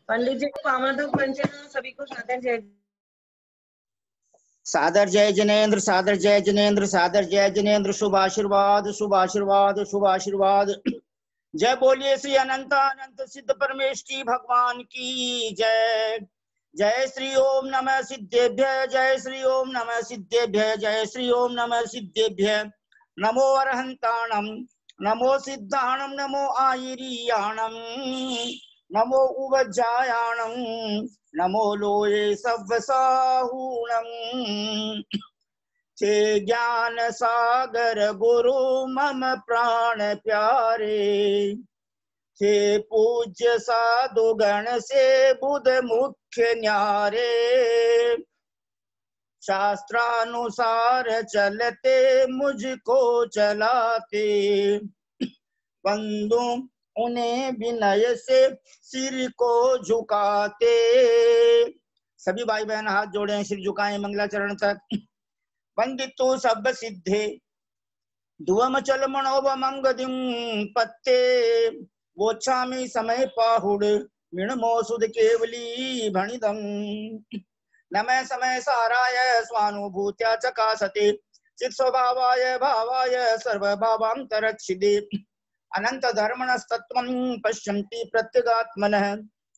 पंडित जी को कामधुक पंचन सभी को सादर जय। सादर जय जिनेन्द्र, सादर जय जिनेन्द्र, सादर जय जिनेन्द्र। शुभ आशीर्वाद, शुभ आशीर्वाद, शुभ आशीर्वाद। जय बोलिए श्री अनंत अनंत सिद्ध परमेष्ठी भगवान की जय। जय श्री ओम नमः सिद्धेभ्य, जय श्री ओम नमः सिद्धेभ्य, जय श्री ओम नमः सिद्धेभ्य। नमो अरहंताणम, नमो सिद्धाणम, नमो आयिरियाणम, नमो उवज्जायाणम, नमो लोये सव्वसाहूणम। छे ज्ञान सागर गुरु मम प्राण प्यारे, छे पूज्य साधु गण से बुध मुख्य न्यारे। शास्त्रानुसार चलते मुझको चलाते, बंधु उन्हें विनय से सिर को झुकाते। सभी भाई बहन हाथ जोड़े, सिर झुकाएं मंगलाचरण तक। वंदितो सब सिद्धे ध्रुवम चल मनोभ मंगदिम पत्ते, वोच्छामि समय पाहुड मिणमोसुद केवली भणिदम। नमः समय साराय स्वानुभूत्या चकासते, चित् स्वभावाय भावाय सर्वभावान्तरच्छिदे। अनंत धर्मणस्तत्त्वं पश्यन्ति प्रत्यगात्मनः,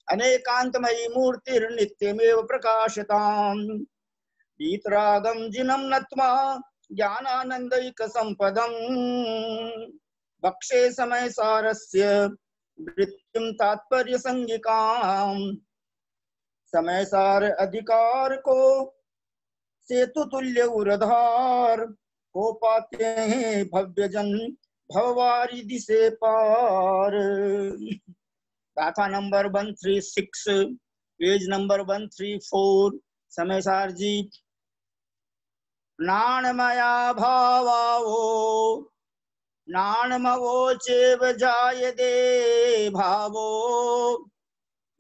अनेकान्तमयी मूर्तिर्नित्यमेव प्रकाशताम्। वीतरागं जिनं नत्वा ज्ञानानन्दैक संपदम्, वक्षे समय सारस्य वृत्तिं तात्पर्य संगिकाम्। समय सार अधिकार को सेतु तुल्य उरधार, हो पाते हैं भव्य जन भववारिधि से पार। गाथा नंबर 136, पेज नंबर 134। समय सार जी। नाणमया भावावो, नाणमवो चेव जायते भावो,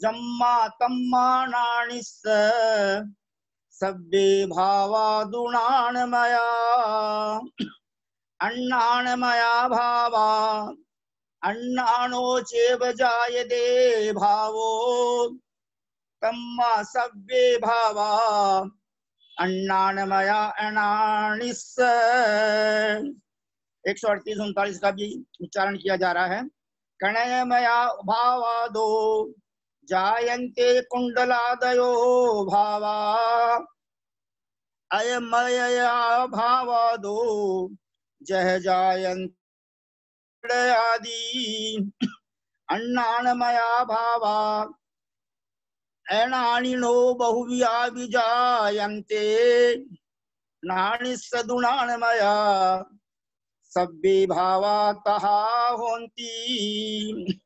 जम्मा तम्मा नाणिस्स सब्बे भावादुणाणमया। अन्नाणमया भावा, अन्नाणो चेव जायते भावो, तम्मा सब्बे भावा अन्नाणमया अनाणिस्स। 138-39 का भी उच्चारण किया जा रहा है। कणयमया भावादो जायन्ते कुंडलादयो भावा, अयमयया भावादो जह जायन्ते आदि। अन्नाणमया भावा अनाणिनो बहुव्या विजायन्ते, नाणिस्सदुणाणमया सब्बे भावा तहा होन्ति।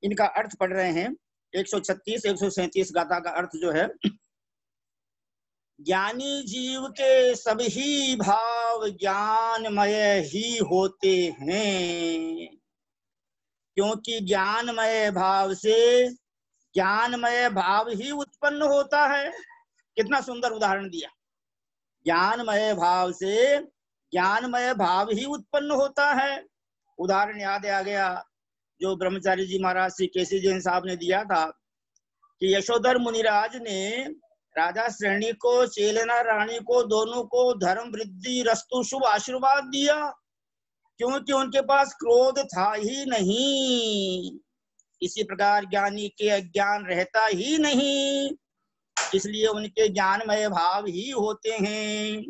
इनका अर्थ पढ़ रहे हैं। 136 137 गाथा का अर्थ जो है, ज्ञानी जीव के सभी भाव ज्ञानमय ही होते हैं, क्योंकि ज्ञानमय भाव से ज्ञानमय भाव ही उत्पन्न होता है। कितना सुंदर उदाहरण दिया। ज्ञानमय भाव से ज्ञानमय भाव ही उत्पन्न होता है। उदाहरण याद आ गया जो ब्रह्मचारी जी महाराज श्री केसी जैन साहब ने दिया था कि यशोधर मुनिराज ने राजा श्रेणी को, चेलना रानी को, दोनों को धर्म वृद्धि रस्तु शुभ आशीर्वाद दिया, क्योंकि उनके पास क्रोध था ही नहीं। इसी प्रकार ज्ञानी के अज्ञान रहता ही नहीं, इसलिए उनके ज्ञानमय भाव ही होते हैं।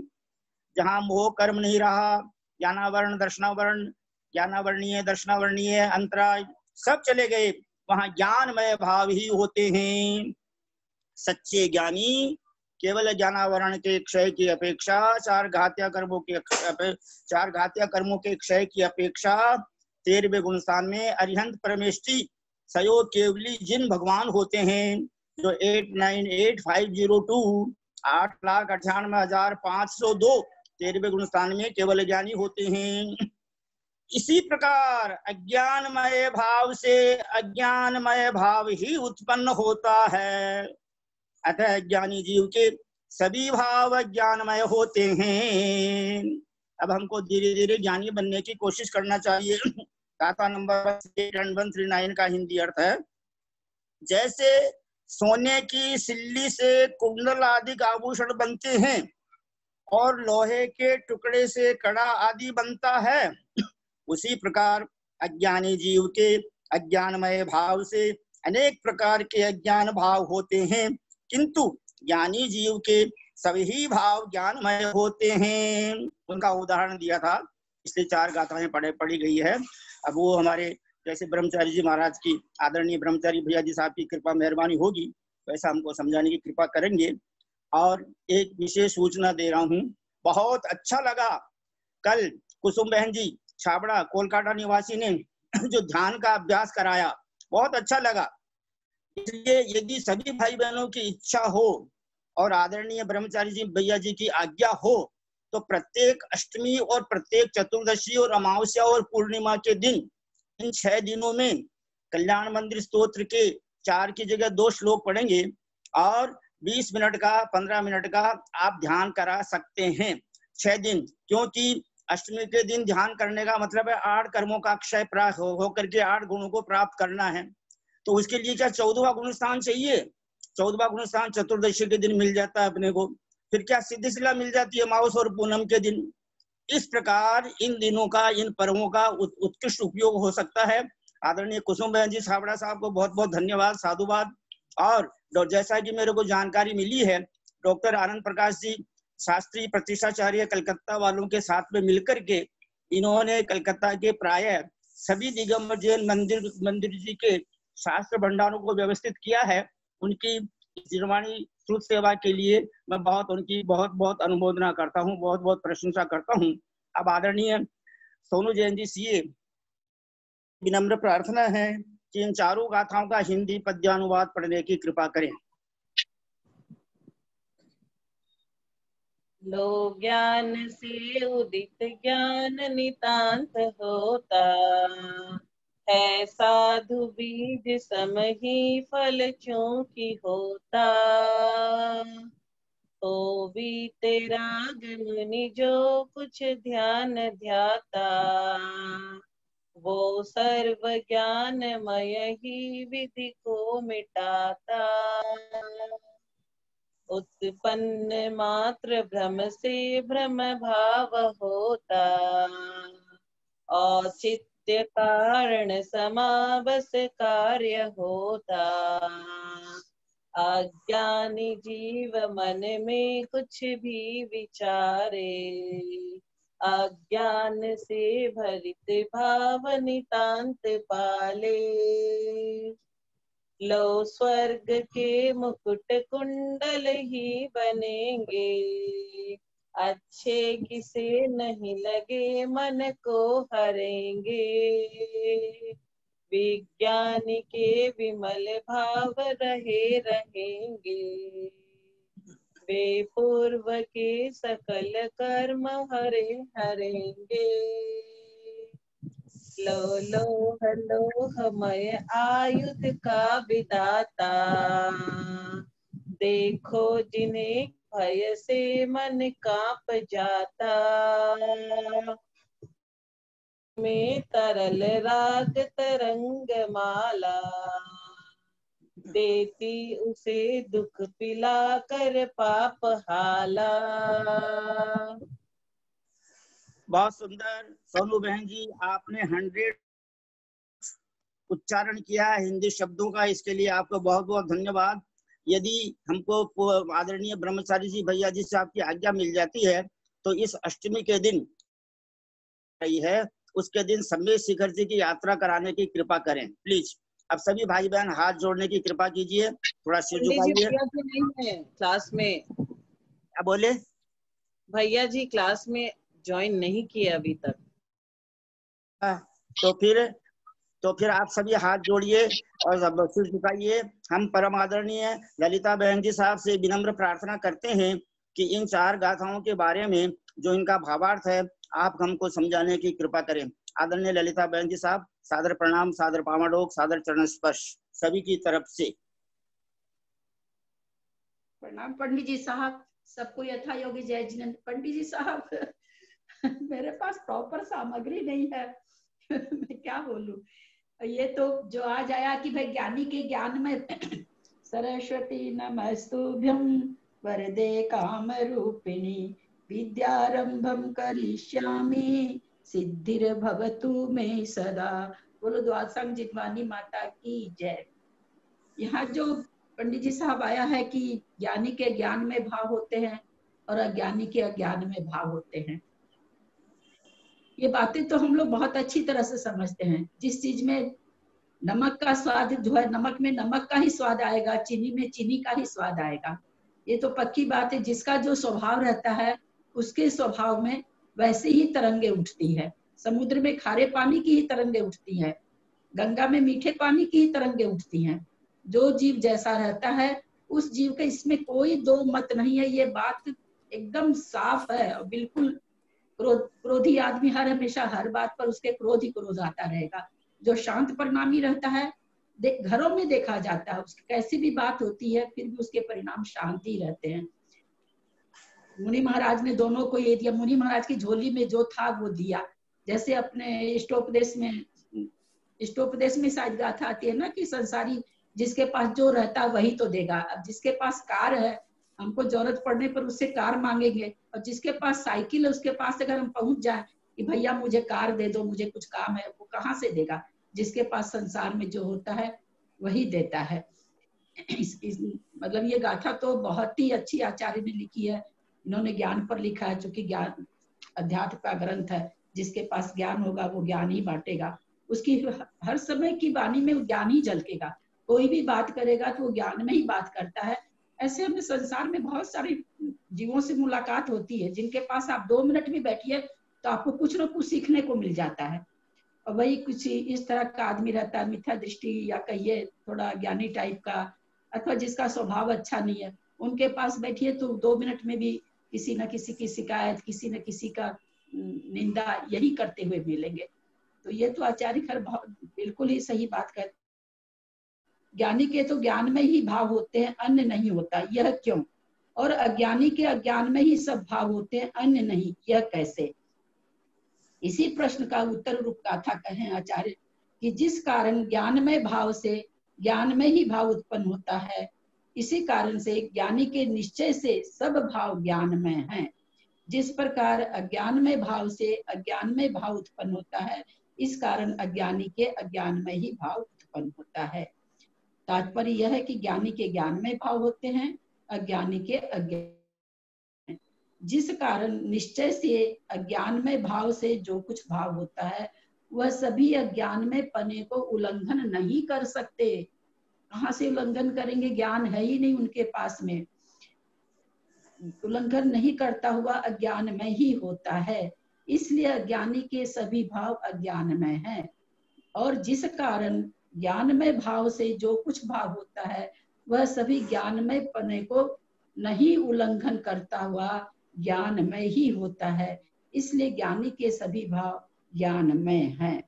जहाँ मोह कर्म नहीं रहा, ज्ञानावरण दर्शनावरण, ज्ञानावरणीय दर्शनावरणीय अंतराय सब चले गए, वहां ज्ञानमय भाव ही होते हैं। सच्चे ज्ञानी केवल ज्ञानावरण के क्षय की अपेक्षा, चार घात्या कर्मों के क्षय की अपेक्षा 13वें गुण स्थान में अरिहंत परमेष्ठी सयोग केवली जिन भगवान होते हैं, जो 898502 8,98,502 13वें गुण स्थान में केवल ज्ञानी होते हैं। इसी प्रकार अज्ञानमय भाव से अज्ञानमय भाव ही उत्पन्न होता है। अतः ज्ञानी जीव के सभी भाव ज्ञानमय होते हैं। अब हमको धीरे धीरे ज्ञानी बनने की कोशिश करना चाहिए। गाथा नंबर 1139 का हिंदी अर्थ है, जैसे सोने की सिल्ली से कुंडल आदि आभूषण बनते हैं और लोहे के टुकड़े से कड़ा आदि बनता है, उसी प्रकार अज्ञानी जीव के अज्ञानमय भाव से अनेक प्रकार के अज्ञान भाव होते हैं, किंतु ज्ञानी जीव के सभी भाव ज्ञानमय होते हैं। उनका उदाहरण दिया था, इसलिए 4 गाथाएं पढ़ी गई है। अब वो हमारे जैसे ब्रह्मचारी जी महाराज की, आदरणीय ब्रह्मचारी भैया जी साहब की कृपा मेहरबानी होगी, वैसा हमको समझाने की कृपा करेंगे। और एक विशेष सूचना दे रहा हूँ, बहुत अच्छा लगा कल कुसुम बहन जी छाबड़ा कोलकाता निवासी ने जो ध्यान का अभ्यास कराया, बहुत अच्छा लगा। इसलिए यदि सभी भाई बहनों की इच्छा हो और आदरणीय ब्रह्मचारी जी भैया जी की आज्ञा हो, तो प्रत्येक अष्टमी और प्रत्येक चतुर्दशी और अमावस्या और पूर्णिमा के दिन, इन 6 दिनों में कल्याण मंदिर स्तोत्र के 4 की जगह 2 श्लोक पढ़ेंगे और 20 मिनट का 15 मिनट का आप ध्यान करा सकते हैं 6 दिन। क्योंकि अष्टमी के दिन ध्यान करने का मतलब है 8 कर्मों का अक्षय प्राप्त होकर के 8 गुणों को प्राप्त करना है। तो उसके लिए क्या 14वां गुण स्थान चाहिए? 14वां गुण स्थान चतुर्दशी के दिन मिल जाता है अपने को, फिर क्या सिद्धिशिला मिल जाती है अमावस और पूनम के दिन। इस प्रकार इन दिनों का, इन पर्वों का उत्कृष्ट उपयोग हो सकता है। आदरणीय कुसुम बहन जी छाबड़ा साहब को बहुत बहुत धन्यवाद, साधुवाद। और जैसा कि मेरे को जानकारी मिली है, डॉक्टर आनंद प्रकाश जी शास्त्री प्रतिष्ठाचार्य कलकत्ता वालों के साथ में मिलकर के इन्होंने कलकत्ता के प्राय सभी दिगंबर जैन मंदिर जी के शास्त्र भंडारों को व्यवस्थित किया है। उनकी निर्वाणी श्रुत सेवा के लिए मैं उनकी बहुत बहुत अनुमोदना करता हूँ, बहुत बहुत प्रशंसा करता हूँ। अब आदरणीय सोनू जैन जी सीए विनम्र प्रार्थना है कि इन 4 गाथाओं का हिंदी पद्यानुवाद पढ़ने की कृपा करें। लो ज्ञान से उदित ज्ञान नितांत होता है, साधु बीज सम ही फल चूंकि होता। तो भी तेरा मुनि जो कुछ ध्यान ध्याता, वो सर्व ज्ञानमय ही विधि को मिटाता। उत्पन्न मात्र भ्रम से भ्रम भाव होता, औचित्य कारण समावस कार्य होता। अज्ञानी जीव मन में कुछ भी विचारे, अज्ञान से भरित भाव नितांत पाले। लो स्वर्ग के मुकुट कुंडल ही बनेंगे, अच्छे किसे नहीं लगे मन को हरेंगे। विज्ञानी के विमल भाव रहे रहेंगे, वे पूर्व के सकल कर्म हरे हरेंगे। लो मय आयुध का विदाता, देखो जिन्हें भय से मन कांप जाता। में तरल राग तरंग माला, देती उसे दुख पिला कर पाप हाला। बहुत सुंदर सोनू बहन जी, आपने 100 उच्चारण किया है हिंदी शब्दों का, इसके लिए आपको बहुत बहुत धन्यवाद। यदि हमको आदरणीय ब्रह्मचारी जी भैया जी से आपकी आज्ञा मिल जाती है तो इस अष्टमी के दिन रही है, उसके दिन सम्मेद शिखर जी की यात्रा कराने की कृपा करें प्लीज। अब सभी भाई बहन हाथ जोड़ने की कृपा कीजिए, थोड़ा सिर झुकाइए। भैया जी नहीं है क्लास में। क्या बोले? भैया जी क्लास में ज्वाइन नहीं किए अभी तक। तो फिर आप सभी हाथ जोड़िए और सिर झुकाइए। हम परम आदरणीय ललिता बहन जी साहब से विनम्र प्रार्थना करते हैं कि इन 4 गाथाओं के बारे में जो इनका भावार्थ है आप हमको समझाने की कृपा करें। आदरणीय ललिता बहन जी साहब, सादर प्रणाम, सादर पावड़ोक, सादर चरण स्पर्श सभी की तरफ से। प्रणाम पंडित जी साहब, सबको यथा योगी जय जिनेंद्र। पंडित जी साहब मेरे पास प्रॉपर सामग्री नहीं है, मैं क्या बोलूं। ये तो जो आज आया कि भाई ज्ञानी के ज्ञान में सरस्वती नमस्तुभ्यं वरदे काम रूपिणी विद्यारंभम करिष्यामि सिद्धिर्भवतु मे सदा। बोलो द्वादशांग जितवानी माता की जय। यहाँ जो पंडित जी साहब आया है कि ज्ञानी के ज्ञान में भाव होते हैं और अज्ञानी के अज्ञान में भाव होते हैं, ये बातें तो हम लोग बहुत अच्छी तरह से समझते हैं। जिस चीज में नमक का स्वाद जो है, नमक में नमक का ही स्वाद आएगा, चीनी में चीनी का ही स्वाद आएगा, ये तो पक्की बात है। जिसका जो स्वभाव रहता है उसके स्वभाव में वैसे ही तरंगे उठती है। समुद्र में खारे पानी की ही तरंगे उठती है, गंगा में मीठे पानी की ही तरंगे उठती हैं। जो जीव जैसा रहता है उस जीव का इसमें कोई दो मत नहीं है। ये बात एकदम साफ है। और बिल्कुल क्रोधी आदमी हमेशा हर बात पर उसके क्रोध ही क्रोध आता रहेगा। जो शांत परिणामी रहता है, घरों में देखा जाता है, उसकी कैसी भी बात होती है फिर भी उसके परिणाम शांति ही रहते हैं। मुनि महाराज ने दोनों को ये दिया, मुनि महाराज की झोली में जो था वो दिया। जैसे अपने इष्टोपदेश में शायद गाथा आती है ना कि संसारी जिसके पास जो रहता है वही तो देगा। अब जिसके पास कार है, हमको जरूरत पड़ने पर उससे कार मांगेंगे, और जिसके पास साइकिल है उसके पास अगर हम पहुंच जाए कि भैया मुझे कार दे दो, मुझे कुछ काम है, वो कहाँ से देगा। जिसके पास संसार में जो होता है वही देता है। मतलब ये गाथा तो बहुत ही अच्छी आचार्य ने लिखी है। इन्होंने ज्ञान पर लिखा है, चूंकि ज्ञान अध्यात्म का ग्रंथ है। जिसके पास ज्ञान होगा वो ज्ञान ही बांटेगा। उसकी हर समय की वाणी में ज्ञान ही झलकेगा। कोई भी बात करेगा तो वो ज्ञान में ही बात करता है। ऐसे हमें संसार में बहुत सारे जीवों से मुलाकात होती है जिनके पास आप 2 मिनट भी बैठिए तो आपको कुछ न कुछ सीखने को मिल जाता है। और वही कुछ इस तरह का आदमी रहता है, मिथ्या दृष्टि या कहिए थोड़ा ज्ञानी टाइप का, अथवा जिसका स्वभाव अच्छा नहीं है, उनके पास बैठिए तो 2 मिनट में भी किसी न किसी की शिकायत, किसी न किसी का निंदा यही करते हुए मिलेंगे। तो ये तो आचार्य खैर बिल्कुल ही सही बात कहते। ज्ञानी के तो ज्ञान में ही भाव होते हैं, अन्य नहीं होता, यह क्यों? और अज्ञानी के अज्ञान में ही सब भाव होते हैं, अन्य नहीं, यह कैसे? इसी प्रश्न का उत्तर रूप गाथा कहें आचार्य कि जिस कारण ज्ञान में भाव से ज्ञान में ही भाव उत्पन्न होता है, इसी कारण से ज्ञानी के निश्चय से सब भाव ज्ञान में हैं। जिस प्रकार अज्ञान में भाव से अज्ञान में भाव उत्पन्न होता है, इस कारण अज्ञानी के अज्ञान में ही भाव उत्पन्न होता है। तात्पर्य यह है कि ज्ञानी के ज्ञान में भाव होते हैं, अज्ञानी के अज्ञान। जिस कारण निश्चय से अज्ञान में भाव से जो कुछ भाव होता है वह सभी अज्ञान में पने को उल्लंघन नहीं कर सकते। कहाँ से उल्लंघन करेंगे? ज्ञान है ही नहीं उनके पास में। उल्लंघन नहीं करता हुआ अज्ञान में ही होता है, इसलिए अज्ञानी के सभी भाव अज्ञान में हैं। और जिस कारण ज्ञान में भाव से जो कुछ भाव होता है वह सभी ज्ञान में पने को नहीं उल्लंघन करता हुआ ज्ञान में ही होता है, इसलिए ज्ञानी के सभी भाव ज्ञान में हैं।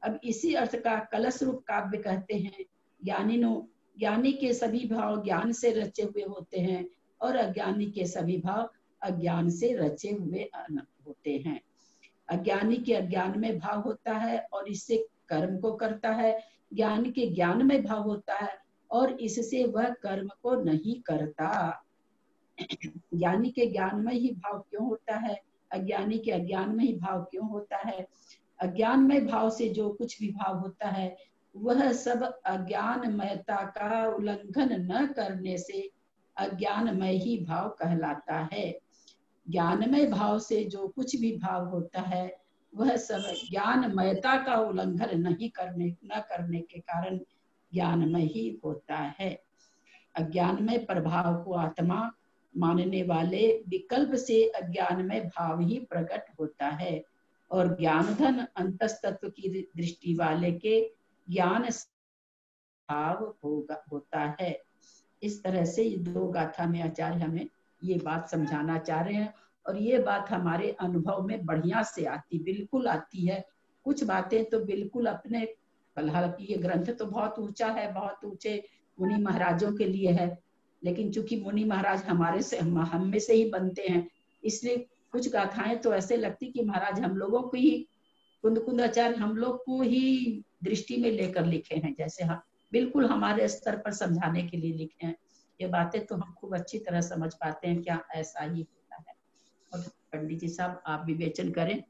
अब इसी अर्थ का कलश रूप काव्य कहते हैं, ज्ञानी के सभी भाव ज्ञान से रचे हुए होते हैं और अज्ञानी के सभी भाव अज्ञान से रचे हुए होते हैं। अज्ञानी के अज्ञान में भाव होता है और इससे कर्म को करता है, ज्ञानी के ज्ञान में भाव होता है और इससे वह कर्म को नहीं करता। ज्ञानी के ज्ञान में ही भाव क्यों होता है, अज्ञानी के अज्ञान में ही भाव क्यों होता है? अज्ञान में भाव से जो कुछ भी भाव होता है वह सब अज्ञानमयता का उल्लंघन न करने से अज्ञानमय ही भाव कहलाता है। ज्ञानमय भाव से जो कुछ भी भाव होता है वह सब ज्ञानमयता का उल्लंघन न करने के कारण ज्ञानमय ही होता है। अज्ञानमय प्रभाव को आत्मा मानने वाले विकल्प से अज्ञानमय भाव ही प्रकट होता है और ज्ञान धन अंतस्तत्व की दृष्टि वाले के ज्ञान भाव होता है। इस तरह से ये 2 गाथा में आचार्य हमें ये बात समझाना चाह रहे हैं और ये बात हमारे अनुभव में बढ़िया से बिल्कुल आती है। कुछ बातें तो बिल्कुल अपने, हालांकि ये ग्रंथ तो बहुत ऊंचा है, बहुत ऊंचे मुनि महाराजों के लिए है, लेकिन चूंकि मुनि महाराज हम में से ही बनते हैं, इसलिए कुछ गाथाएं तो ऐसे लगती कि महाराज हम लोगों को ही कुंद कुंद आचार्य हम लोग को ही दृष्टि में लेकर लिखे हैं, जैसे हम बिल्कुल हमारे स्तर पर समझाने के लिए लिखे हैं। ये बातें तो हम खूब अच्छी तरह समझ पाते हैं, क्या ऐसा ही होता है। और पंडित जी साहब आप विवेचन करें।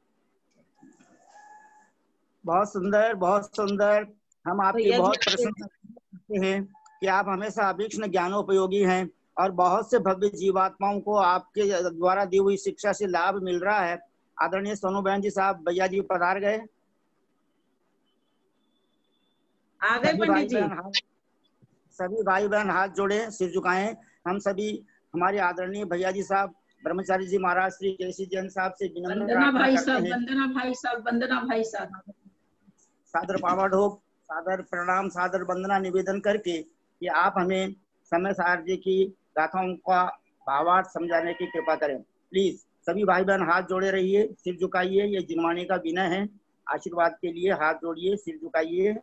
बहुत सुंदर, बहुत सुंदर। हम आपकी भैया जी बहुत प्रशंसा करते हैं कि आप हमेशा अभीक्ष्ण ज्ञानोपयोगी हैं और बहुत से भव्य जीवात्माओं को आपके द्वारा दी हुई शिक्षा से लाभ मिल रहा है। आदरणीय सोनू बहन जी साहब, भैया जी पधार गए। आ गए पंडित जी। सभी भाई बहन हाथ जोड़े, सिर झुकाएं। हम सभी हमारे आदरणीय भैया जी साहब ब्रह्मचारी जी महाराज श्री केसी जैन साहब से विनम्र वंदना प्रार्थना भाई करते साहब, हैं, वंदना भाई साहब, वंदना भाई साहब। सादर पावड़ हो, सादर प्रणाम, सादर वंदना निवेदन करके कि आप हमें समय सार जी की गाथाओं का भावार्थ समझाने की कृपा करें। प्लीज सभी भाई बहन हाथ जोड़े रहिए, सिर झुकाइए। ये जिनवाणी का विनय है। आशीर्वाद के लिए हाथ जोड़िए, सिर झुकाइए।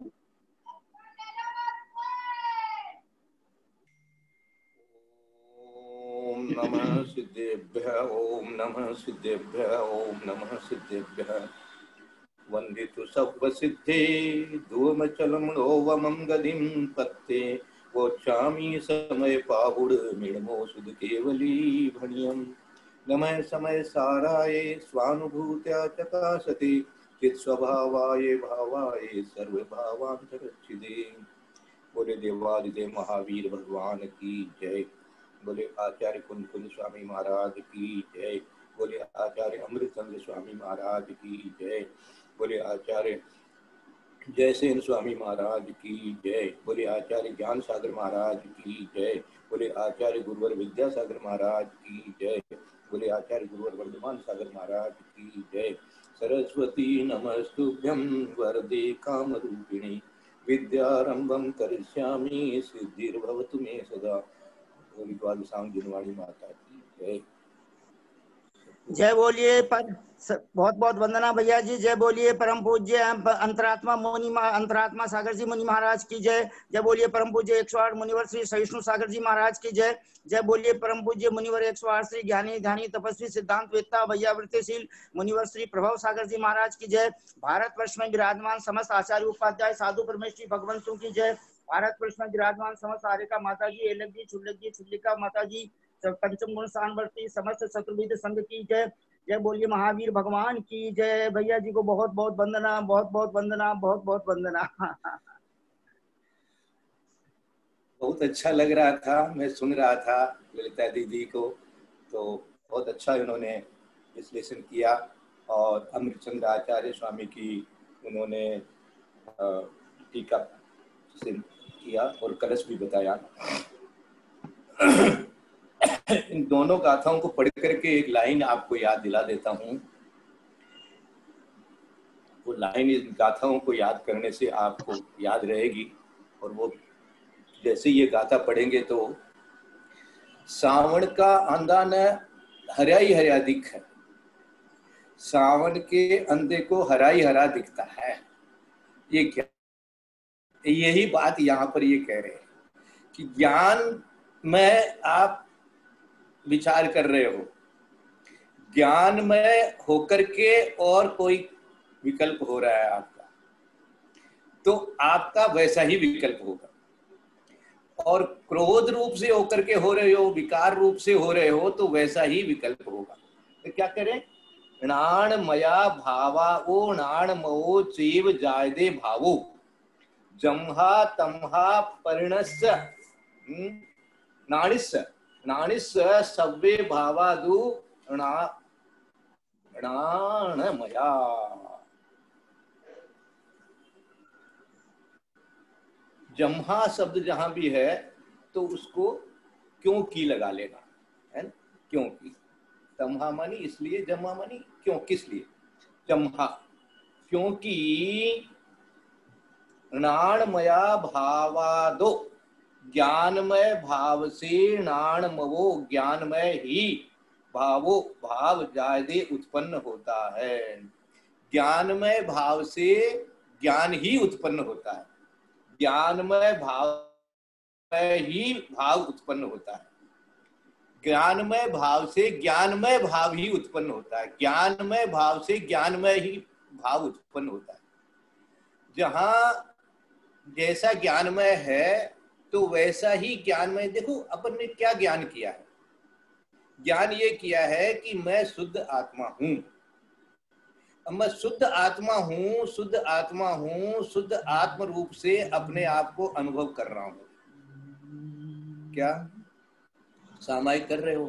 ओम नमः सिद्धेभ्यः, ओम नमः सिद्धेभ्यः, ओम नमः सिद्धेभ्यः। वंदितु सर्वसिद्धे धूमचलमणोवमं गदिं पत्ते वोच्छामि समय पाहुड मिणमो सुध केवली भणियम्। नमः समय साराय स्वानुभूत्या चकासते चित्स्वभावाय भावाय सर्वभावान्तरच्छिदे। बोले देवादिदेव महावीर भगवान की जय। बोले आचार्य कुंद कुंद स्वामी महाराज की जय। बोले आचार्य अमृतचंद्र स्वामी महाराज की जय। बोले आचार्य जयसेन स्वामी महाराज की जय। बोले आचार्य ज्ञान सागर महाराज की जय। बोले आचार्य गुरुवर विद्यासागर महाराज की जय। बोले आचार्य गुरुवर वर्धमान सागर महाराज की जय। सरस्वती नमस्तुभ्यं वरदे कामरूपिणी विद्यारंभं करिष्यामि सिद्धिर्भवतु मे सदा। जिनवाणी माता की जय। जय बोलिए पर बहुत बहुत वंदना भैया जी। जय बोलिए परम पूज्य अंतरात्मा सागर जी मुनि महाराज की जय। जय बोलिए परम पूज्य 108 मुनिवर श्री सहिष्णु सागर जी महाराज की जय। जय बोलिए परम पूज्य मुनिवर 108 श्री ज्ञानी ध्यानी तपस्वी सिद्धांत वेत्ता वैयावृत्तिशील मुनिवर श्री प्रभव सागर जी महाराज की जय। भारतवर्ष में विराजमान समस्त आचार्य उपाध्याय साधु परमेश्वरी भगवंतों की जय। भारतवर्ष में विराजमान समस्त आर्यका माता जी, एलक जी, छुल्लक जी, छुल्लिका माता जी, पंचम गुण सांवर्ती समस्त चतुर्विद संघ की जय। जय बोलिए महावीर भगवान की जय। भैया जी को बहुत बहुत वंदना, बहुत बहुत वंदना, बहुत बहुत वंदना। बहुत अच्छा लग रहा था, मैं सुन रहा था ललिता दीदी को, तो बहुत अच्छा इन्होंने विश्लेषण किया। और अमृतचंद्र आचार्य स्वामी की उन्होंने टीका किया और कलश भी बताया। इन दोनों गाथाओं को पढ़ करके एक लाइन आपको याद दिला देता हूँ। वो लाइन इन गाथाओं को याद करने से आपको याद रहेगी। और वो जैसे ये गाथा पढ़ेंगे तो सावन का अंधा न हरा ही हरा दिख है, सावन के अंधे को हरा ही हरा दिखता है। ये क्या, यही बात यहाँ पर ये कह रहे हैं कि ज्ञान में आप विचार कर रहे हो, ज्ञान में होकर के और कोई विकल्प हो रहा है आपका, तो आपका वैसा ही विकल्प होगा। और क्रोध रूप से होकर के हो रहे हो, विकार रूप से हो रहे हो, तो वैसा ही विकल्प होगा। तो क्या करें? नाण मया भावा ओ नाण मो चेव जायदे भावो जम्हा तम्हा परिणस्य नाणिस्य नाणिस्य सव्वे भावादु नाणमया। जम्हा शब्द जहां भी है तो उसको क्यों की लगा लेना है ना, क्यों की। तम्हा मानी इसलिए, जम्हा मानी क्यों, किस लिए। जम्हा क्योंकि नाणमया भावादो, ज्ञानमय भाव से नाणमवो, ज्ञानमय ही भावो, भाव जायदे उत्पन्न होता है। ज्ञानमय भाव से ज्ञान ही उत्पन्न होता है, ज्ञानमय भाव ही भाव उत्पन्न होता है, ज्ञानमय भाव से ज्ञानमय भाव ही उत्पन्न होता है, ज्ञानमय भाव से ज्ञानमय ही भाव उत्पन्न होता है। जहां जैसा ज्ञानमय है तो वैसा ही ज्ञानमय, देखो अपन ने क्या ज्ञान किया है, ज्ञान ये किया है कि मैं शुद्ध आत्मा हूं। अब मैं शुद्ध आत्मा हूं, शुद्ध आत्मा हूं, शुद्ध आत्म रूप से अपने आप को अनुभव कर रहा हूं। क्या सामायिक कर रहे हो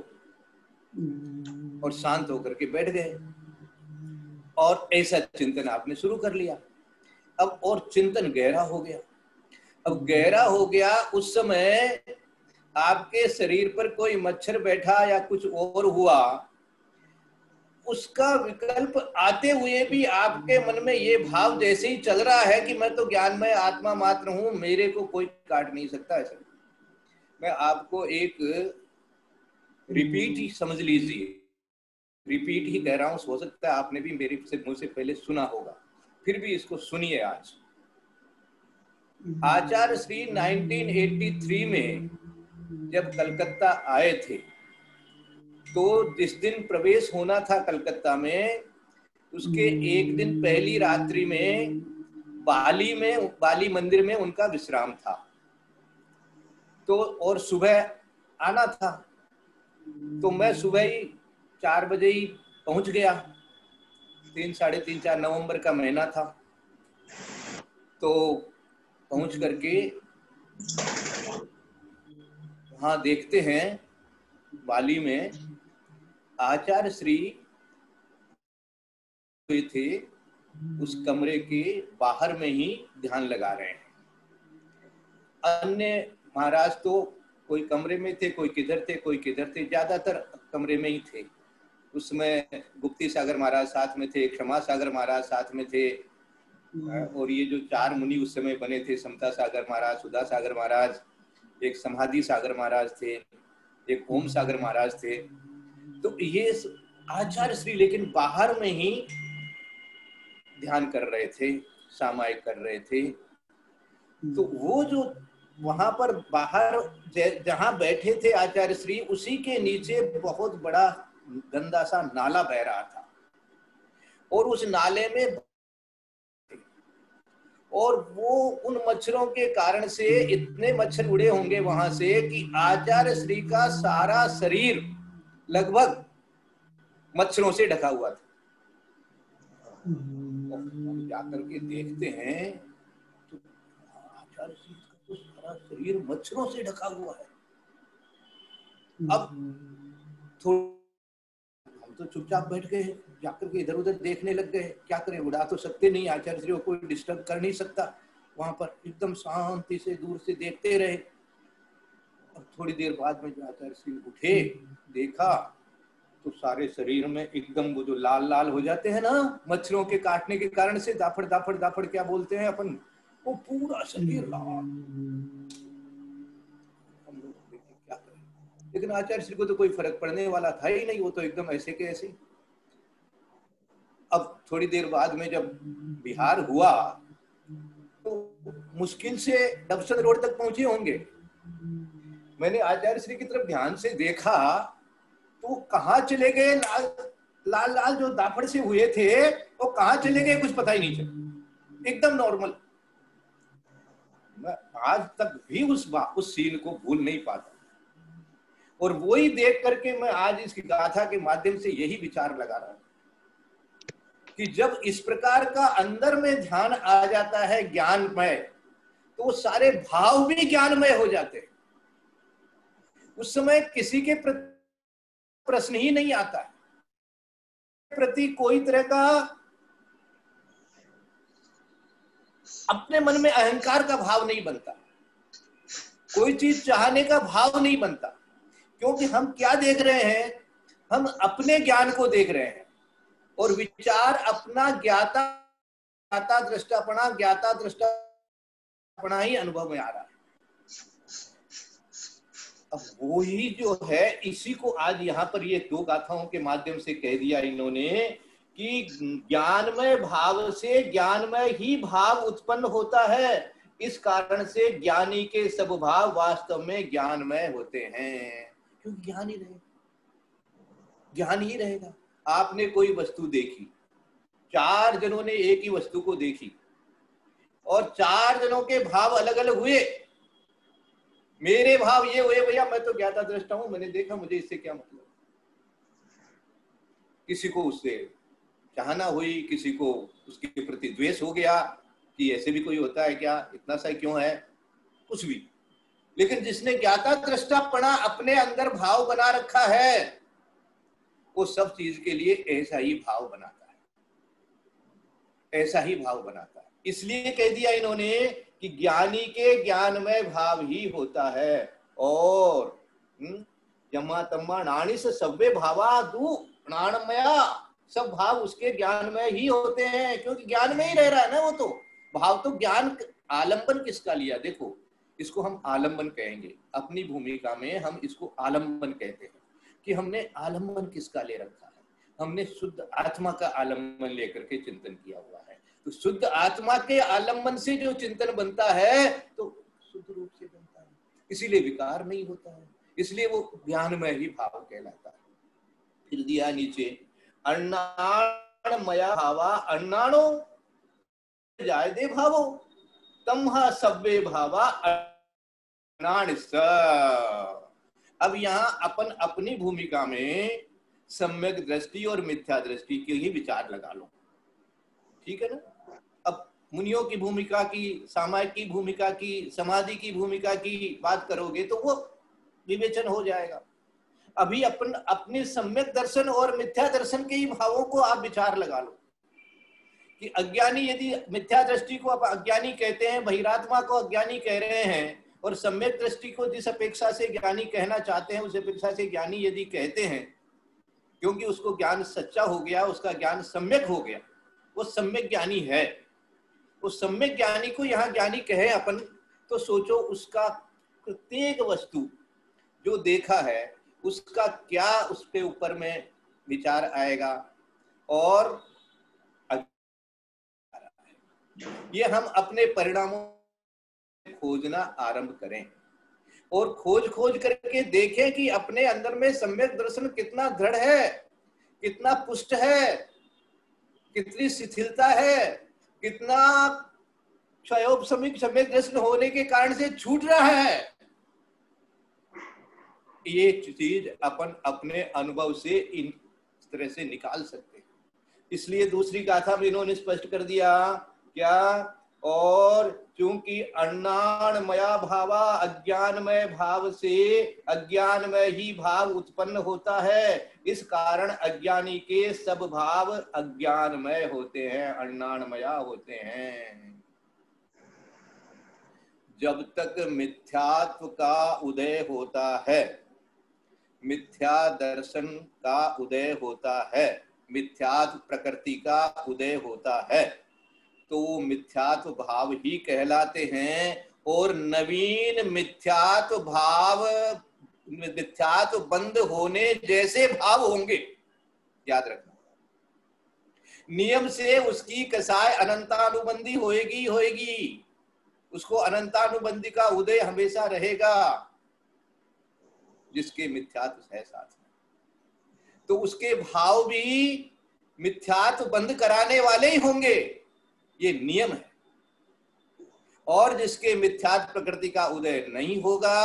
और शांत होकर के बैठ गए और ऐसा चिंतन आपने शुरू कर लिया। अब और चिंतन गहरा हो गया। अब गहरा हो गया, उस समय आपके शरीर पर कोई मच्छर बैठा या कुछ और हुआ, उसका विकल्प आते हुए भी आपके मन में ये भाव जैसे ही चल रहा है कि मैं तो ज्ञानमय आत्मा मात्र हूं, मेरे को कोई काट नहीं सकता। ऐसा मैं आपको एक रिपीट ही समझ लीजिए, रिपीट ही कह रहा हूं, हो सकता है आपने भी मेरे से मुझसे पहले सुना होगा, फिर भी इसको सुनिए। आज आचार्य श्री 1983 में जब कलकत्ता आए थे, तो जिस दिन प्रवेश होना था कलकत्ता में, उसके एक दिन पहली रात्रि में बाली मंदिर में उनका विश्राम था। तो और सुबह आना था, तो मैं सुबह ही 4 बजे ही पहुंच गया। 3, साढ़े 3, 4 नवंबर का महीना था। तो पहुंच करके वहां देखते हैं बाली में आचार्य श्री थे, उस कमरे के बाहर में ही ध्यान लगा रहे हैं। अन्य महाराज तो कोई कमरे में थे, कोई किधर थे, कोई किधर थे, ज्यादातर कमरे में ही थे। उसमें गुप्ती सागर महाराज साथ में थे, क्षमा सागर महाराज साथ में थे, और ये जो 4 मुनि उस समय बने थे, समता सागर महाराज, सुधा सागर महाराज, एक समाधि सागर महाराज थे, एक ओम सागर महाराज थे। तो ये आचार्य श्री लेकिन बाहर में ही ध्यान कर रहे थे, सामायिक कर रहे थे। तो वो जो वहां पर बाहर जहां बैठे थे आचार्य श्री, उसी के नीचे बहुत बड़ा गंदा सा नाला बह रहा था, और उस नाले में और वो उन मच्छरों के कारण से इतने मच्छर उड़े होंगे वहां से कि आचार्य श्री का सारा शरीर लगभग मच्छरों से ढका हुआ था। हम जाकर के देखते हैं तो आचार्य श्री का तो सारा शरीर मच्छरों से ढका हुआ है। अब हम तो चुपचाप बैठ गए, जाकर के इधर उधर देखने लग गए। क्या करें, उड़ा तो सकते नहीं, आचार्य श्री को कोई डिस्टर्ब कर नहीं सकता। वहां पर एकदम शांति से दूर से देखते रहे। अब थोड़ी देर बाद में जो आचार्य श्री उठे, देखा तो सारे शरीर में एकदम वो जो लाल लाल हो जाते हैं ना मच्छरों के काटने के कारण से, दाफड़ दाफड़ दाफड़ क्या बोलते हैं अपन, वो पूरा शरीर लाल। हम लोग देखे क्या करें, लेकिन आचार्य श्री को तो कोई फर्क पड़ने वाला था ही नहीं, वो तो एकदम ऐसे के ऐसे। अब थोड़ी देर बाद में जब बिहार हुआ तो मुश्किल से डबसन रोड तक पहुंचे होंगे। मैंने आचार्य श्री की तरफ ध्यान से देखा तो कहाँ चले गए, लाल लाल जो दाफड़ से हुए थे वो कहाँ चले गए, कुछ पता ही नहीं चला, एकदम नॉर्मल। मैं आज तक भी उस सीन को भूल नहीं पाता, और वही देख करके मैं आज इस गाथा के माध्यम से यही विचार लगा रहा हूं कि जब इस प्रकार का अंदर में ध्यान आ जाता है ज्ञानमय, तो वो सारे भाव भी ज्ञानमय हो जाते हैं। उस समय किसी के प्रति प्रश्न ही नहीं आता है, प्रति कोई तरह का अपने मन में अहंकार का भाव नहीं बनता, कोई चीज चाहने का भाव नहीं बनता, क्योंकि हम क्या देख रहे हैं, हम अपने ज्ञान को देख रहे हैं, और विचार अपना ज्ञाता दृष्टापना ही अनुभव में आ रहा है। अब वो ही जो है, इसी को आज यहाँ पर ये 2 गाथाओं के माध्यम से कह दिया इन्होंने कि ज्ञानमय भाव से ज्ञानमय ही भाव उत्पन्न होता है। इस कारण से ज्ञानी के सब भाव वास्तव में ज्ञानमय होते हैं, क्योंकि ज्ञान ही रहेगा, ज्ञान ही रहेगा। आपने कोई वस्तु देखी, चार जनों ने एक ही वस्तु को देखी और चार जनों के भाव अलग अलग हुए। मेरे भाव ये हुए, भैया मैं तो ज्ञाता दृष्टा हूं, मैंने देखा, मुझे इससे क्या मतलब। किसी को उससे चाहना हुई, किसी को उसके प्रति द्वेष हो गया कि ऐसे भी कोई होता है क्या, इतना सा क्यों है, कुछ भी। लेकिन जिसने ज्ञाता दृष्टापना अपने अंदर भाव बना रखा है, वो सब चीज के लिए ऐसा ही भाव बनाता है, ऐसा ही भाव बनाता है। इसलिए कह दिया इन्होंने कि ज्ञानी के ज्ञानमय भाव ही होता है। और यमा तम्मा नाणी से सव्य भावा दू प्राणमया, सब भाव उसके ज्ञान में ही होते हैं, क्योंकि ज्ञान में ही रह रहा है ना वो। तो भाव तो ज्ञान, आलंबन किसका लिया, देखो इसको हम आलंबन कहेंगे अपनी भूमिका में, हम इसको आलंबन कहते हैं कि हमने आलंबन किसका ले रखा है, हमने शुद्ध आत्मा का आलंबन लेकर के चिंतन किया हुआ है। तो शुद्ध आत्मा के आलंबन से जो चिंतन बनता है तो शुद्ध रूप से बनता है, इसीलिए विकार नहीं होता है, इसलिए वो ज्ञान में ही भाव कहलाता है। फिर दिया नीचे, अन्नाणमया भावा अन्नाणो जाय दे भावो तमहा सव्वे भावा अन्नाण स। अब यहाँ अपन अपनी भूमिका में सम्यक दृष्टि और मिथ्या दृष्टि के ही विचार लगा लो, ठीक है ना। अब मुनियों की भूमिका की, सामायिक की भूमिका की, समाधि की भूमिका की बात करोगे तो वो विवेचन हो जाएगा। अभी अपन अपने सम्यक दर्शन और मिथ्या दर्शन के ही भावों को आप विचार लगा लो कि अज्ञानी, यदि मिथ्या दृष्टि को आप अज्ञानी कहते हैं, बहिरात्मा को अज्ञानी कह रहे हैं, और सम्यक दृष्टि को जिस अपेक्षा से ज्ञानी कहना चाहते हैं उस अपेक्षा से ज्ञानी यदि कहते हैं, क्योंकि उसको ज्ञान सच्चा हो गया, उसका ज्ञान सम्यक हो गया, वो सम्यक ज्ञानी है, उस सम्यक ज्ञानी को यहाँ ज्ञानी कहे अपन, तो सोचो उसका प्रत्येक वस्तु जो देखा है उसका क्या उस पे ऊपर में विचार आएगा। और ये हम अपने परिणामों खोजना आरंभ करें और खोज करके देखें कि अपने अंदर में सम्यक दर्शन कितना दृढ़ है, कितना पुष्ट है, कितनी शिथिलता है, कितना क्षयोपशमिक सम्यक दर्शन होने के कारण से छूट रहा है। ये चीज अपन अपने अनुभव से इस तरह से निकाल सकते हैं। इसलिए दूसरी गाथा में इन्होंने स्पष्ट कर दिया क्या, और चूंकि अन्नाणमया भावा, अज्ञानमय भाव से अज्ञानमय ही भाव उत्पन्न होता है, इस कारण अज्ञानी के सब भाव अज्ञानमय होते हैं, अन्नाणमया होते हैं। जब तक मिथ्यात्व का उदय होता है, मिथ्या दर्शन का उदय होता है, मिथ्यात्व प्रकृति का उदय होता है, तो मिथ्यात्व भाव ही कहलाते हैं। और नवीन मिथ्यात्व भाव, मिथ्यात्व बंद होने जैसे भाव होंगे, याद रखना। नियम से उसकी कसाय अनंतानुबंधी होएगी होएगी, उसको अनंतानुबंधी का उदय हमेशा रहेगा, जिसके मिथ्यात्व है साथ में, तो उसके भाव भी मिथ्यात्व बंद कराने वाले ही होंगे, ये नियम है। और जिसके मिथ्यात्व प्रकृति का उदय नहीं होगा,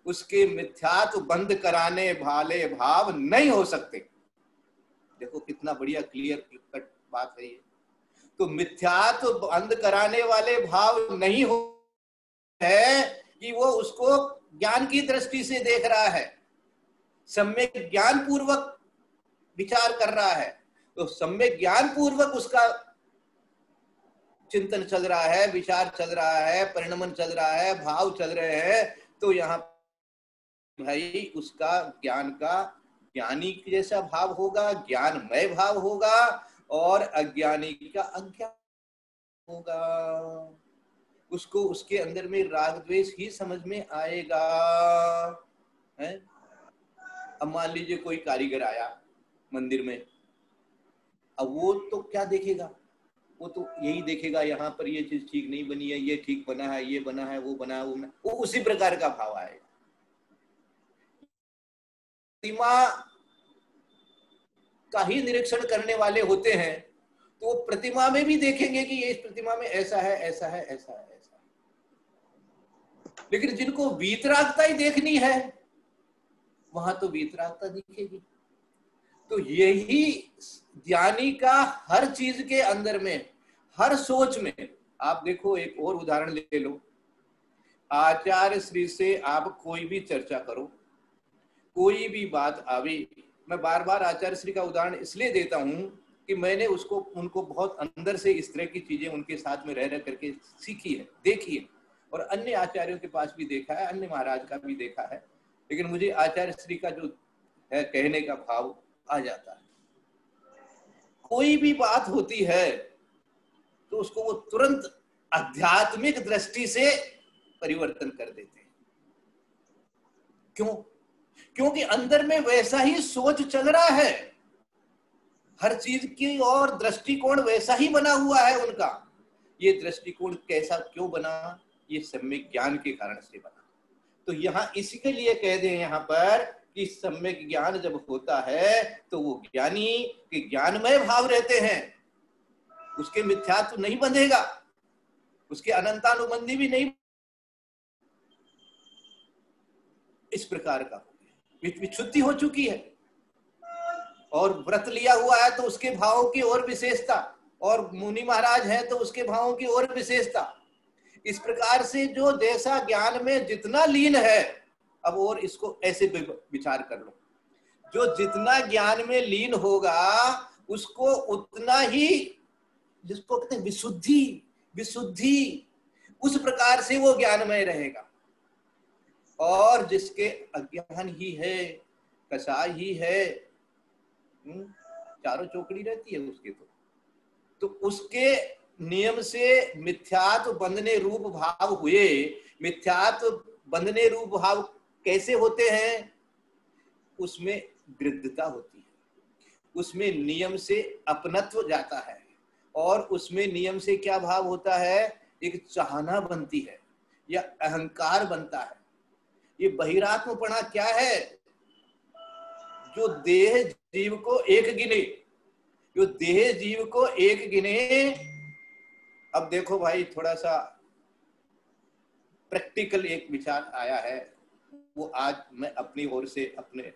उसके मिथ्यात्व बंद कराने वाले भाव नहीं हो सकते। देखो कितना बढ़िया क्लियर कट बात है ये। तो मिथ्यात्व बंद कराने वाले भाव नहीं हो है कि वो उसको ज्ञान की दृष्टि से देख रहा है, सम्यक ज्ञान पूर्वक विचार कर रहा है, तो सम्यक ज्ञान पूर्वक उसका चिंतन चल रहा है, विचार चल रहा है, परिणमन चल रहा है, भाव चल रहे हैं। तो यहाँ भाई उसका ज्ञान का ज्ञानी जैसा भाव होगा, ज्ञानमय भाव होगा, और अज्ञानी का अज्ञान होगा। उसको उसके अंदर में राग द्वेष ही समझ में आएगा है? अब मान लीजिए कोई कारीगर आया मंदिर में, अब वो तो क्या देखेगा, वो तो यही देखेगा यहाँ पर ये चीज ठीक नहीं बनी है, ये ठीक बना है, ये बना है, वो बना है, वो उसी प्रकार का भाव आएगा। प्रतिमा का ही निरीक्षण करने वाले होते हैं, तो वो प्रतिमा में भी देखेंगे कि ये इस प्रतिमा में ऐसा है, ऐसा है, ऐसा है, ऐसा है। लेकिन जिनको वीतरागता ही देखनी है वहां तो वीतरागता दिखेगी। तो यही ज्ञानी का हर चीज के अंदर में, हर सोच में। आप देखो, एक और उदाहरण ले लो। आचार्य श्री से आप कोई भी चर्चा करो, कोई भी बात आवे, मैं बार बार आचार्य श्री का उदाहरण इसलिए देता हूं कि मैंने उनको बहुत अंदर से इस तरह की चीजें उनके साथ में रह करके सीखी है, देखी है, और अन्य आचार्यों के पास भी देखा है, अन्य महाराज का भी देखा है। लेकिन मुझे आचार्य श्री का जो है कहने का भाव आ जाता है। कोई भी बात होती है तो उसको वो तुरंत आध्यात्मिक दृष्टि से परिवर्तन कर देते हैं। क्यों? क्योंकि अंदर में वैसा ही सोच चल रहा है, हर चीज की और दृष्टिकोण वैसा ही बना हुआ है उनका। ये दृष्टिकोण कैसा क्यों बना? ये सम्यक ज्ञान के कारण से बना। तो यहाँ इसी के लिए कह दें यहाँ पर कि सम्यक ज्ञान जब होता है तो वो ज्ञानी के ज्ञानमय भाव रहते हैं, उसके मिथ्यात्व नहीं बंधेगा, उसके अनंतानुबंधी भी नहीं। इस प्रकार का विच्छुद्धि हो चुकी है और व्रत लिया हुआ है तो उसके भावों की और विशेषता, और मुनि महाराज है तो उसके भावों की और विशेषता। इस प्रकार से जो जैसा ज्ञान में जितना लीन है, अब और इसको ऐसे विचार कर लो, जो जितना ज्ञान में लीन होगा उसको उतना ही, जिसको कहते हैं विशुद्धि, विशुद्धि, उस प्रकार से वो ज्ञानमय रहेगा। और जिसके अज्ञान ही है, कसाय ही है, चारों चौकड़ी रहती है उसके, तो उसके नियम से मिथ्यात्व बंधने रूप भाव हुए। मिथ्यात्व बंधने रूप भाव कैसे होते हैं? उसमें गृद्धता होती है, उसमें नियम से अपनत्व जाता है, और उसमें नियम से क्या भाव होता है? एक चाहना बनती है या अहंकार बनता है। ये बहिरात्मपणा क्या है? जो देह जीव को एक गिने, जो देह जीव को एक गिने। अब देखो भाई, थोड़ा सा प्रैक्टिकल एक विचार आया है, वो आज मैं अपनी ओर से अपने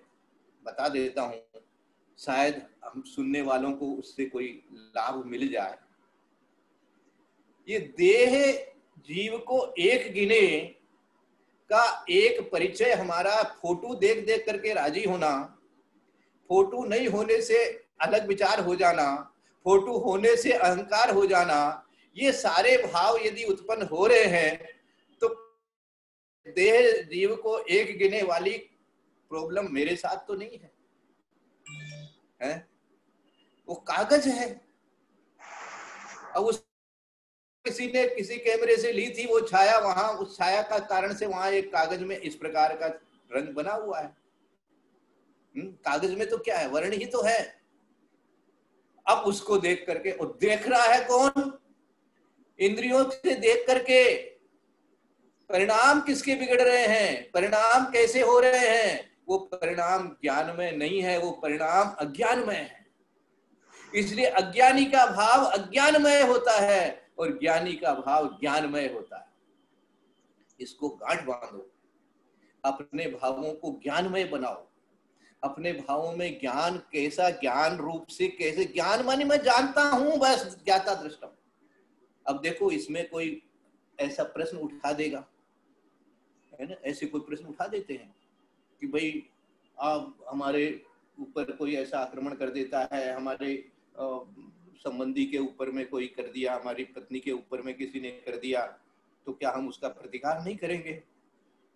बता देता हूं, शायद हम सुनने वालों को उससे कोई लाभ मिल जाए। ये देह जीव को एक गिने का एक परिचय हमारा फोटो देख देख करके राजी होना, फोटो नहीं होने से अलग विचार हो जाना, फोटो होने से अहंकार हो जाना, ये सारे भाव यदि उत्पन्न हो रहे हैं तो देह जीव को एक गिने वाली प्रॉब्लम मेरे साथ तो नहीं है, वो कागज है। अब उस किसी ने किसी कैमरे से ली थी वो छाया, वहां उस छाया का कारण से वहां एक कागज में इस प्रकार का रंग बना हुआ है। कागज में तो क्या है? वर्ण ही तो है। अब उसको देख करके, और देख रहा है कौन? इंद्रियों से देख करके। परिणाम किसके बिगड़ रहे हैं? परिणाम कैसे हो रहे हैं? वो परिणाम ज्ञानमय नहीं है, वो परिणाम अज्ञानमय है। इसलिए अज्ञानी का भाव अज्ञानमय होता है और ज्ञानी का भाव ज्ञानमय होता है। इसको गांठ बांधो, अपने भावों को ज्ञानमय बनाओ। अपने भावों में ज्ञान कैसा, ज्ञान रूप से कैसे, ज्ञान माने मैं जानता हूं, बस ज्ञाता दृष्टा। अब देखो, इसमें कोई ऐसा प्रश्न उठा देगा, है ना, ऐसे कोई प्रश्न उठा देते हैं कि भाई आप हमारे ऊपर कोई ऐसा आक्रमण कर देता है, हमारे संबंधी के ऊपर में कोई कर दिया, हमारी पत्नी के ऊपर में किसी ने कर दिया, तो क्या हम उसका प्रतिकार नहीं करेंगे?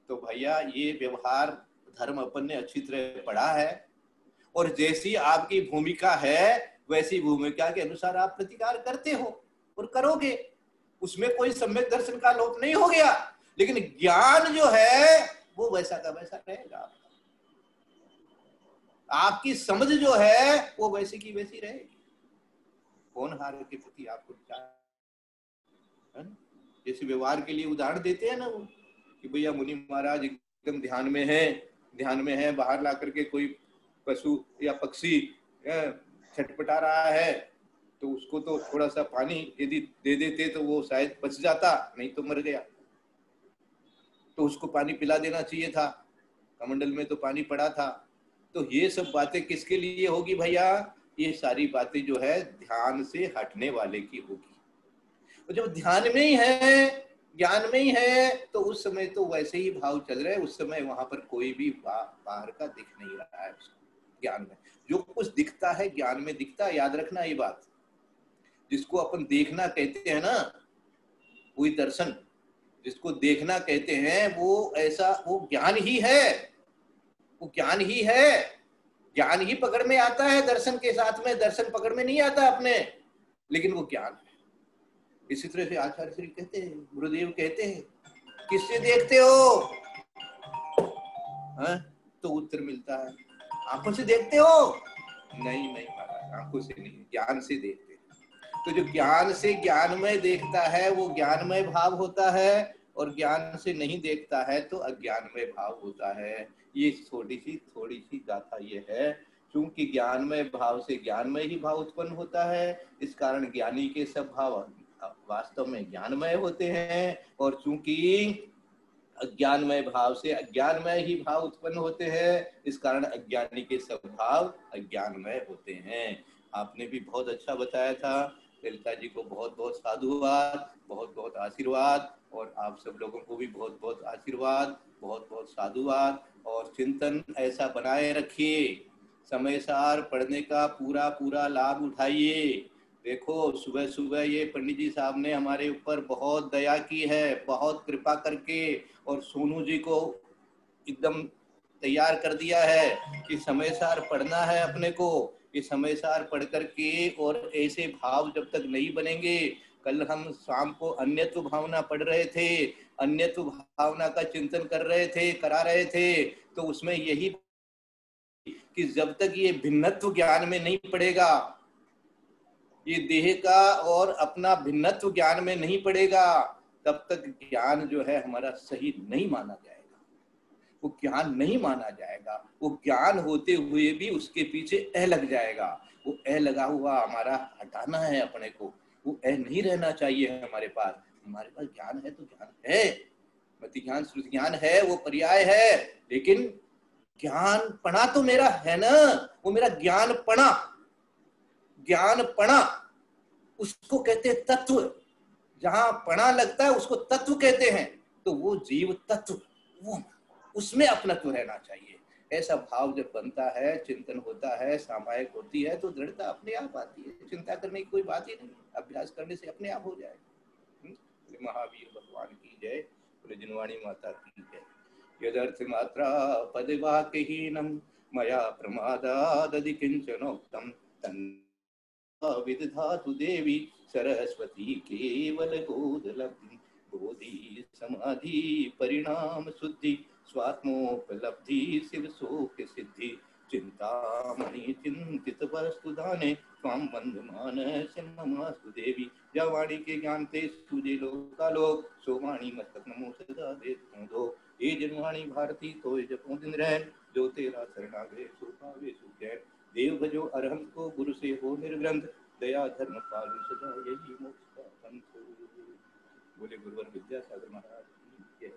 तो भैया, ये व्यवहार धर्म अपन ने अच्छी तरह पढ़ा है, और जैसी आपकी भूमिका है वैसी भूमिका के अनुसार आप प्रतिकार करते हो और करोगे। उसमें कोई सम्यक दर्शन का लोप नहीं हो गया, लेकिन ज्ञान जो है वो वैसा का वैसा रहेगा। आपकी समझ जो है वो वैसी की वैसी रहेगी। होनहार के प्रति आपको है ना, जैसे व्यवहार के लिए उदाहरण देते हैं ना वो, कि भैया मुनि महाराज एकदम ध्यान में है, बाहर ला करके कोई पशु या पक्षी छटपटा रहा है तो उसको तो थोड़ा सा पानी यदि दे देते तो वो शायद बच जाता, नहीं तो मर गया। तो उसको पानी पिला देना चाहिए था, कमंडल में तो पानी पड़ा था। तो ये सब बातें किसके लिए होगी भैया? ये सारी बातें जो है ध्यान से हटने वाले की होगी। तो जब ध्यान में ही है, ज्ञान में ही है, तो उस समय तो वैसे ही भाव चल रहे हैं। उस समय वहां पर कोई भी बाहर का दिख नहीं रहा है उसको। ज्ञान में जो कुछ दिखता है, ज्ञान में दिखता है। याद रखना ये बात। जिसको अपन देखना कहते हैं ना, वही दर्शन, जिसको देखना कहते हैं वो ऐसा, वो ज्ञान ही है, वो ज्ञान ही है। ज्ञान ही पकड़ में आता है दर्शन के साथ में, दर्शन पकड़ में नहीं आता अपने, लेकिन वो ज्ञान है। इसी तरह से आचार्य श्री कहते हैं, गुरुदेव कहते हैं, किससे देखते हो? हाँ? तो उत्तर मिलता है, आंखों से देखते हो? नहीं नहीं महाराज, आंखों से नहीं, ज्ञान से देखते हैं। तो जो ज्ञान से ज्ञानमय देखता है वो ज्ञानमय भाव होता है, और ज्ञान से नहीं देखता है तो अज्ञानमय भाव होता है। ये थोड़ी सी गाथा ये है। क्योंकि ज्ञानमय भाव से ज्ञानमय ही भाव उत्पन्न होता है, इस कारण ज्ञानी के सब भाव वास्तव में ज्ञानमय होते हैं। और चूंकि अज्ञानमय भाव से अज्ञानमय ही भाव उत्पन्न होते हैं, इस कारण अज्ञानी के सब भाव अज्ञानमय होते हैं। आपने भी बहुत अच्छा बताया था। ललिता जी को बहुत बहुत साधुवाद, बहुत बहुत आशीर्वाद, और आप सब लोगों को भी बहुत बहुत आशीर्वाद, बहुत बहुत साधुवाद। और चिंतन ऐसा बनाए रखिए, समय सार पढ़ने का पूरा पूरा लाभ उठाइए। देखो सुबह सुबह ये पंडित जी साहब ने हमारे ऊपर बहुत दया की है, बहुत कृपा करके, और सोनू जी को एकदम तैयार कर दिया है कि समय सार पढ़ना है अपने को। ये समय सार पढ़ करके, और ऐसे भाव जब तक नहीं बनेंगे, कल हम शाम को अन्यत्व भावना पढ़ रहे थे, अन्यत्व भावना का चिंतन कर रहे थे, करा रहे थे, तो उसमें यही कि जब तक ये भिन्नत्व ज्ञान में नहीं पड़ेगा, ये देह का और अपना भिन्नत्व ज्ञान में नहीं पड़ेगा, तब तक ज्ञान जो है हमारा सही नहीं माना जाएगा। वो ज्ञान नहीं माना जाएगा। वो ज्ञान होते हुए भी उसके पीछे अ लग जाएगा। वो अ लगा हुआ हमारा हटाना है अपने को। वो अ नहीं रहना चाहिए हमारे पास। हमारे पास ज्ञान है तो ज्ञान है, मति ज्ञान श्रुति ज्ञान है, वो पर्याय है, लेकिन ज्ञान पणा तो मेरा है ना। वो मेरा ज्ञान पणा, ज्ञान पणा उसको कहते हैं तत्व। जहां पणा लगता है उसको तत्व कहते हैं। तो वो जीव तत्व, वो उसमें अपनत्व रहना चाहिए। ऐसा भाव जब बनता है, चिंतन होता है, सामायिक होती है, तो दृढ़ता अपने आप आती है। चिंता करने की कोई बात ही नहीं, अभ्यास करने से अपने आप हो जाएगा। महावीर भगवान की जय, ब्रजनवाणी माता की जय। यदर्थ मात्रा पदवाक्यहीनम मया प्रमादादि किंचनोक्तम विदधातु देवी सरस्वती केवल बोधलब्धि। बोधि समाधि परिणाम शुद्धि स्वात्मोपलब्धि शिव शोक सिद्धि। चिंतामणि चिंतित वस्तु दाने स्वाम बंधमान नमस्तु देवी। या वाणी के ज्ञान ते सूझे लोकालोक, सो वाणी मस्तक नमो सदा दे दो। ये जनवाणी भारती तो जपो दिन रैन, जो तेरा शरणागत सो पावे सुखैन। देव भजो अरहंत को, गुरु से हो निर्ग्रंथ, दया धर्म पालु सदा यही मोक्ष का पंथ। बोले गुरुवर विद्यासागर महाराज की जय।